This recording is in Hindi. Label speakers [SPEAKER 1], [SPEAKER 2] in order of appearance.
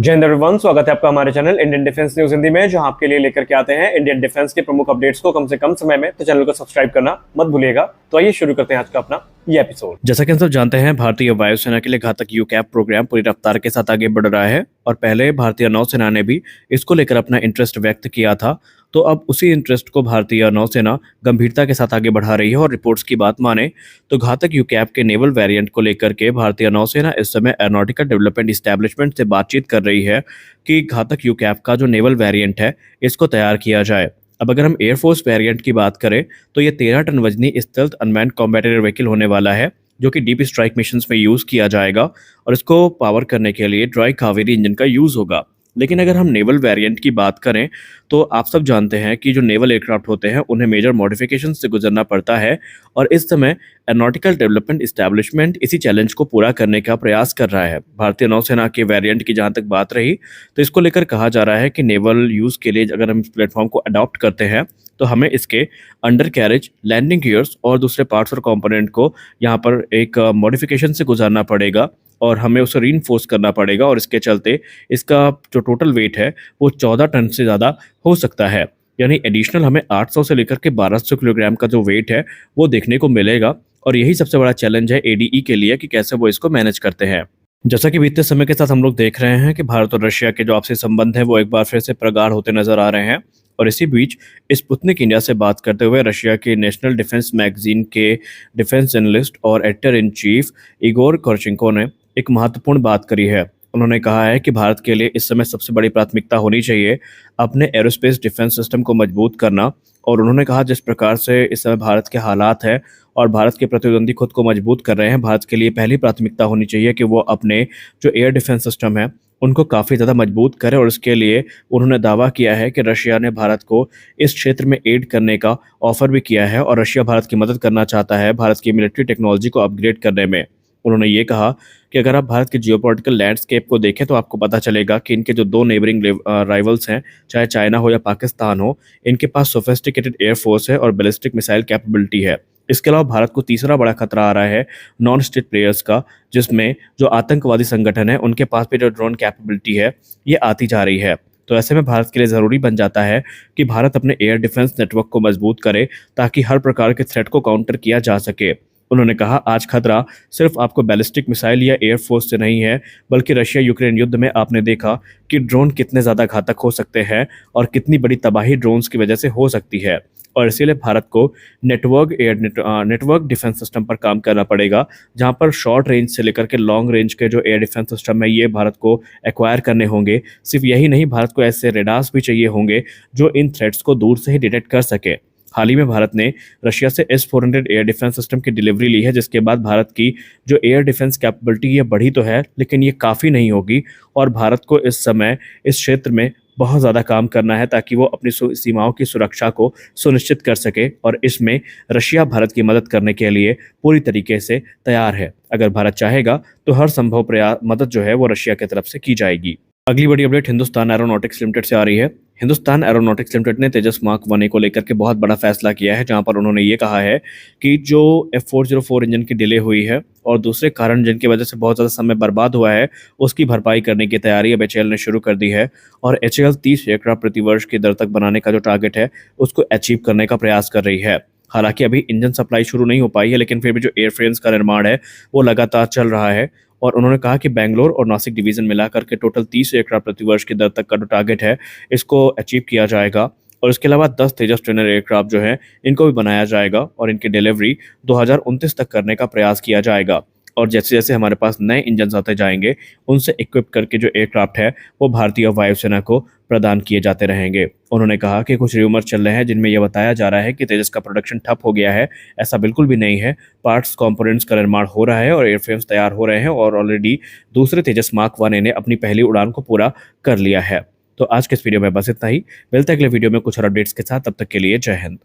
[SPEAKER 1] जय हिंद एवरीवन, स्वागत है आपका हमारे channel Indian defence news Hindi में, जहां आपके लिए लेकर के आते हैं इंडियन डिफेंस के प्रमुख अपडेट्स को कम से कम समय में। तो चैनल को सब्सक्राइब करना मत भूलिएगा। तो आइए शुरू करते हैं आज का अपना ये एपिसोड।
[SPEAKER 2] जैसा कि हम सब जानते हैं, भारतीय वायुसेना के लिए घातक यूकैप प्रोग्राम पूरी रफ्तार के साथ आगे बढ़ रहा है और पहले भारतीय नौसेना ने भी इसको लेकर अपना इंटरेस्ट व्यक्त किया था। तो अब उसी इंटरेस्ट को भारतीय नौसेना गंभीरता के साथ आगे बढ़ा रही है और रिपोर्ट्स की बात माने तो घातक यूकैप के नेवल वेरिएंट को लेकर के भारतीय नौसेना इस समय एरोनॉटिकल डेवलपमेंट इस्टेब्लिशमेंट से बातचीत कर रही है कि घातक यूकैप का जो नेवल वेरिएंट है इसको तैयार किया जाए। अब अगर हम एयरफोर्स वेरिएंट की बात करें तो ये 13 टन वजनी stealth unmanned combat air vehicle होने वाला है, जो कि डीप स्ट्राइक मिशंस में यूज़ किया जाएगा और इसको पावर करने के लिए ड्राई कावेरी इंजन का यूज़ होगा। लेकिन अगर हम नेवल वेरिएंट की बात करें तो आप सब जानते हैं कि जो नेवल एयरक्राफ्ट होते हैं उन्हें मेजर मॉडिफिकेशन से गुजरना पड़ता है और इस समय एरोनॉटिकल डेवलपमेंट इस्टेब्लिशमेंट इसी चैलेंज को पूरा करने का प्रयास कर रहा है। भारतीय नौसेना के वेरिएंट की जहां तक बात रही तो इसको लेकर कहा जा रहा है कि नेवल यूज़ के लिए अगर हम इस प्लेटफॉर्म को अडॉप्ट करते हैं तो हमें इसके अंडर कैरेज, लैंडिंग गियर्स और दूसरे पार्ट्स और कंपोनेंट को यहाँ पर एक मॉडिफिकेशन से गुजारना पड़ेगा और हमें उसे रीइंफोर्स करना पड़ेगा और इसके चलते इसका जो टोटल वेट है वो 14 टन से ज़्यादा हो सकता है। यानी एडिशनल हमें 800 से लेकर के 1200 किलोग्राम का जो वेट है वो देखने को मिलेगा और यही सबसे बड़ा चैलेंज है एडीई के लिए कि कैसे वो इसको मैनेज करते हैं। जैसा कि बीतते समय के साथ हम लोग देख रहे हैं कि भारत और रशिया के जो आपसी संबंध हैं वो एक बार फिर से प्रगाढ़ होते नजर आ रहे हैं और इसी बीच स्पुतनिक इंडिया से बात करते हुए रशिया के नेशनल डिफेंस मैगजीन के डिफेंस जर्नलिस्ट और एडिटर इन चीफ इगोर कोरचेंको ने एक महत्वपूर्ण बात करी है। उन्होंने कहा है कि भारत के लिए इस समय सबसे बड़ी प्राथमिकता होनी चाहिए अपने एरोस्पेस डिफेंस सिस्टम को मजबूत करना और उन्होंने कहा जिस प्रकार से इस समय भारत के हालात है और भारत के प्रतिद्वंदी खुद को मजबूत कर रहे हैं, भारत के लिए पहली प्राथमिकता होनी चाहिए कि वो अपने जो एयर डिफेंस सिस्टम है उनको काफ़ी ज़्यादा मजबूत करें और इसके लिए उन्होंने दावा किया है कि रशिया ने भारत को इस क्षेत्र में एड करने का ऑफर भी किया है और रशिया भारत की मदद करना चाहता है भारत की मिलिट्री टेक्नोलॉजी को अपग्रेड करने में। उन्होंने ये कहा कि अगर आप भारत के जियोपॉलिटिकल लैंडस्केप को देखें तो आपको पता चलेगा कि इनके जो दो नेबरिंग राइवल्स हैं, चाहे चाइना हो या पाकिस्तान हो, इनके पास सोफिस्टिकेटेड एयरफोर्स है और बैलिस्टिक मिसाइल कैपेबिलिटी है। इसके अलावा भारत को तीसरा बड़ा खतरा आ रहा है नॉन स्टेट प्लेयर्स का, जिसमें जो आतंकवादी संगठन है उनके पास भी जो ड्रोन कैपेबिलिटी है ये आती जा रही है। तो ऐसे में भारत के लिए ज़रूरी बन जाता है कि भारत अपने एयर डिफेंस नेटवर्क को मजबूत करे ताकि हर प्रकार के थ्रेट को काउंटर किया जा सके। उन्होंने कहा आज खतरा सिर्फ आपको बैलिस्टिक मिसाइल या एयरफोर्स से नहीं है, बल्कि रशिया यूक्रेन युद्ध में आपने देखा कि ड्रोन कितने ज़्यादा घातक हो सकते हैं और कितनी बड़ी तबाही ड्रोन्स की वजह से हो सकती है और इसीलिए भारत को नेटवर्क डिफेंस सिस्टम पर काम करना पड़ेगा, जहां पर शॉर्ट रेंज से लेकर के लॉन्ग रेंज के जो एयर डिफेंस सिस्टम है ये भारत को एक्वायर करने होंगे। सिर्फ यही नहीं, भारत को ऐसे रेडार्स भी चाहिए होंगे जो इन थ्रेट्स को दूर से ही डिटेक्ट कर सके। हाल ही में भारत ने रशिया से S-400 एयर डिफेंस सिस्टम की डिलीवरी ली है, जिसके बाद भारत की जो एयर डिफेंस कैपेबिलिटी ये बढ़ी तो है लेकिन ये काफ़ी नहीं होगी और भारत को इस समय इस क्षेत्र में बहुत ज़्यादा काम करना है ताकि वो अपनी सीमाओं की सुरक्षा को सुनिश्चित कर सके और इसमें रशिया भारत की मदद करने के लिए पूरी तरीके से तैयार है। अगर भारत चाहेगा तो हर संभव मदद जो है वो रशिया की तरफ से की जाएगी। अगली बड़ी अपडेट हिंदुस्तान एरोनॉटिक्स लिमिटेड से आ रही है। हिंदुस्तान एरोनॉटिक्स लिमिटेड ने तेजस मार्क 1 को लेकर के बहुत बड़ा फैसला किया है, जहां पर उन्होंने ये कहा है कि जो F404 इंजन की डिले हुई है और दूसरे कारण जिनकी वजह से बहुत ज़्यादा समय बर्बाद हुआ है उसकी भरपाई करने की तैयारी अब HAL ने शुरू कर दी है और HAL 30 एयरक्राफ्ट प्रतिवर्ष की दर तक बनाने का जो टारगेट है उसको अचीव करने का प्रयास कर रही है। हालांकि अभी इंजन सप्लाई शुरू नहीं हो पाई है लेकिन फिर भी जो एयरफ्रेम्स का निर्माण है वो लगातार चल रहा है और उन्होंने कहा कि बेंगलोर और नासिक डिवीज़न मिलाकर के टोटल 30 एयरक्राफ्ट प्रतिवर्ष की दर तक का जो टारगेट है इसको अचीव किया जाएगा और इसके अलावा 10 तेजस ट्रेनर एयरक्राफ्ट जो है इनको भी बनाया जाएगा और इनकी डिलीवरी 2029 तक करने का प्रयास किया जाएगा और जैसे जैसे हमारे पास नए इंजन आते जाएंगे उनसे इक्विप करके जो एयरक्राफ्ट है वो भारतीय वायुसेना को प्रदान किए जाते रहेंगे। उन्होंने कहा कि कुछ र्यूमर चल रहे हैं जिनमें यह बताया जा रहा है कि तेजस का प्रोडक्शन ठप हो गया है। ऐसा बिल्कुल भी नहीं है, पार्ट्स कंपोनेंट्स का निर्माण हो रहा है और एयरफ्रेम्स तैयार हो रहे हैं और ऑलरेडी दूसरे तेजस मार्क 1 ने अपनी पहली उड़ान को पूरा कर लिया है। तो आज के इस वीडियो में बस इतना ही। मिलते हैं अगले वीडियो में कुछ और अपडेट्स के साथ, तब तक के लिए जय हिंद।